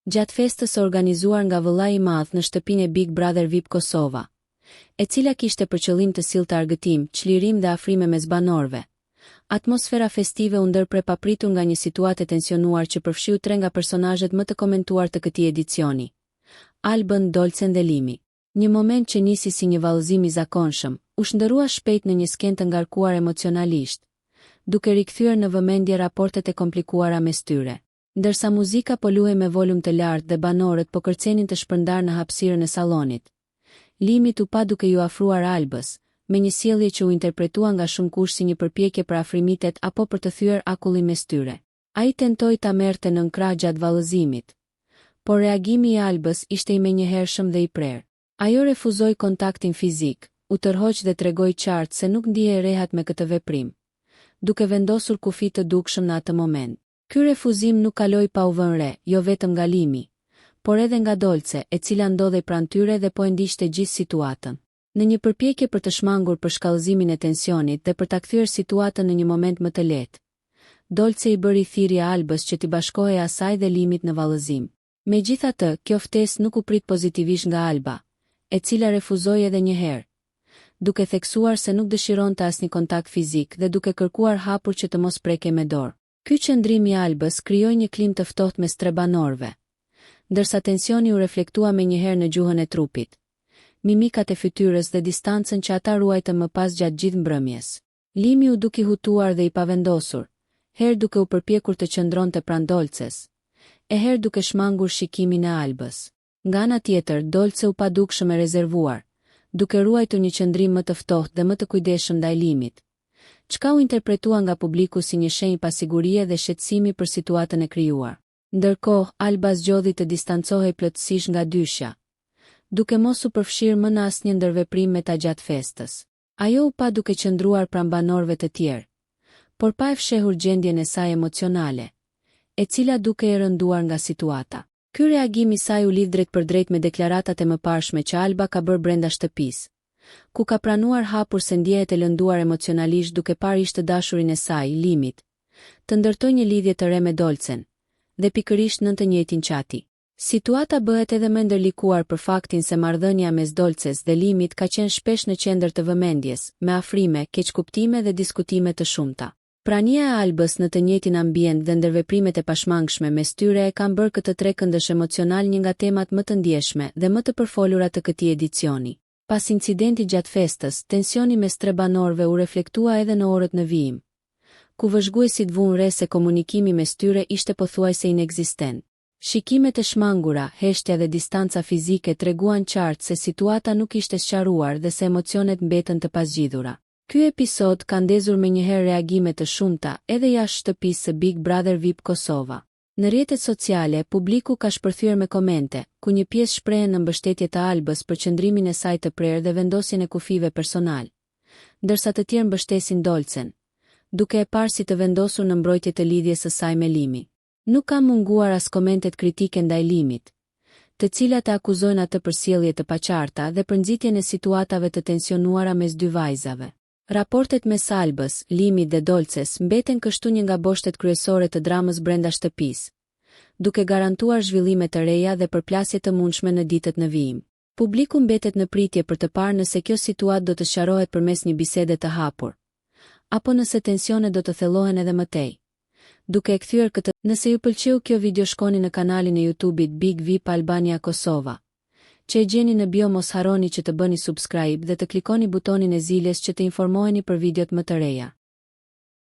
gjatë festës organizuar nga vëllai i madh në shtëpinë e Big Brother VIP Kosova, e cila kishte për qëllim të sillte argëtim, çlirim dhe afrime mes banorëve. Atmosfera festive u ndërprer papritur nga një situatë e tensionuar që përfshiu 3 nga personazhet më të komentuar të këtij edicioni: Albën, Dolcen dhe Limi. Një moment që nisi si një vallëzim i zakonshëm, u shndërrua shpejt në një skenë të ngarkuar emocionalisht, duke rikthyer në vëmendje raportet e komplikuara mes tyre. Ndërsa muzika po luhej me volum të lartë dhe banorët po kërcenin të shpërndar në hapësirën e sallonit, Limi u pa duke ju afruar Albës, me një sjellje që u interpretua nga shumë kush si një përpjekje për afrimitet apo për të thyer akullin mes tyre. Ai tentoi ta merrte nën krah gjatë vallëzimit, por reagimi i Albës ishte i menjëhershëm dhe i prerë. Ajo refuzoi kontaktin fizik, u tërhoq dhe tregoi qartë se nuk ndihej rehat me këtë veprim, duke vendosur kufi të dukshëm në atë moment. Ky refuzim nuk kaloi pa u vënë re, jo vetëm nga Limi, por edhe nga Dolce, e cila ndodhej pranë tyre dhe po e ndiqte gjithë situatën. Në një përpjekje për të shmangur për shkallëzimin e tensionit dhe për ta kthyer situatën në një moment më të lehtë, Dolce i bëri thirrje Albës që t'i bashkohej asaj dhe Limit në vallëzim. Megjithatë, kjo ftesë nuk u prit pozitivisht nga Alba, e cila refuzoi edhe një herë, duke theksuar se nuk dëshironte asnjë kontakt fizik dhe duke kërkuar hapur që të mos prekej me dorë. Ky qëndrim i Albës krijoi një klim të ftohtë mes 3 banorëve, ndërsa tensioni u reflektua menjëherë në gjuhën e trupit, mimikat e fytyrës dhe distancën që ata ruajtën më pas gjatë gjithë mbrëmjes. Limi u duki hutuar dhe i pavendosur, herë duke u përpjekur të qëndronte pranë Dolces, e herë duke shmangur shikimin e Albës. Nga ana tjetër, Dolce u pa dukshëm e rezervuar, duke ruajtur një qëndrim më të ftohtë dhe më të kujdesshëm ndaj Limit, çka u interpretua nga publiku si një shenjë pasigurie dhe shqetësimi për situatën e krijuar. Ndërkohë, Alba zgjodhi të distancohej plotësisht nga dyshja, duke mos u përfshirë më në asnjë ndërveprim me ta gjatë festës. Ajo u pa duke qëndruar pranë banorëve të tjerë, por pa e fshehur gjendjen e saj emocionale, e cila duke e rënduar nga situata. Ky reagim i saj u lidh drejt me deklaratatë e mëparshme që Alba ka bërë brenda shtëpisë, ku ka pranuar hapur se ndjehet e lënduar emocionalisht duke parë ish të dashurin e saj, Limit, të ndërtojë një lidhje të re me Dolcen, dhe pikërisht në të njëjtin qati. Situata bëhet edhe më ndërlikuar për faktin se marrëdhënia mes Dolces dhe Limit ka qenë shpesh në qendër të vëmendjes, me afrime, keqkuptime dhe diskutime të shumta. Prania e Albës në të njëjtin ambient dhe ndërveprimet e pashmangshme mes tyre e kanë bërë këtë trekëndësh emocional një nga temat më të ndjeshme dhe më të përfolura të këtij edicioni. Pas incidentit gjatë festës, tensioni mes 3 banorëve u reflektua edhe në orët në vijim, ku vëzhguesit vunë re se komunikimi mes tyre ishte pothuajse inekzistent. Shikimet e shmangura, heshtja dhe distanca fizike treguan qartë se situata nuk ishte sqaruar dhe se emocionet mbetën të pasgjidhura. Ky episod ka ndezur menjëherë reagime të shumta edhe jashtë shtëpisë së Big Brother VIP Kosova. Në rrjetet sociale, publiku ka shpërthyer me komente, ku një pjesë shprehen në mbështetje të Albës për qëndrimin e saj të prerë dhe vendosjen e kufive personal, ndërsa të tjerë mbështesin Dolcen, duke e parë si të vendosur në mbrojtje të lidhjes së saj me Limi. Nuk ka munguar as komentet kritike ndaj Limit, të cilat e akuzojnë atë për sjellje të paqarta dhe për nxitjen e situatave të tensionuara mes 2 vajzave. Raportet mes Albës, Limit dhe Dolces mbeten kështu një nga boshtet kryesore të dramës brenda shtëpisë, duke garantuar zhvillime të reja dhe përplasje të mundshme në ditët në vijim. Publiku mbetet në pritje për të parë nëse kjo situatë do të sqarohet përmes një bisede të hapur, apo nëse tensionet do të thellohen edhe më tej. Duke e kthyer këtë, nëse ju pëlqeu kjo video shkoni në kanalin e YouTube-it Big VIP Albania Kosova, që e gjeni në bio. Mos harroni që të bëni subscribe dhe të klikoni butonin e zilës që të informoheni për videot më të reja.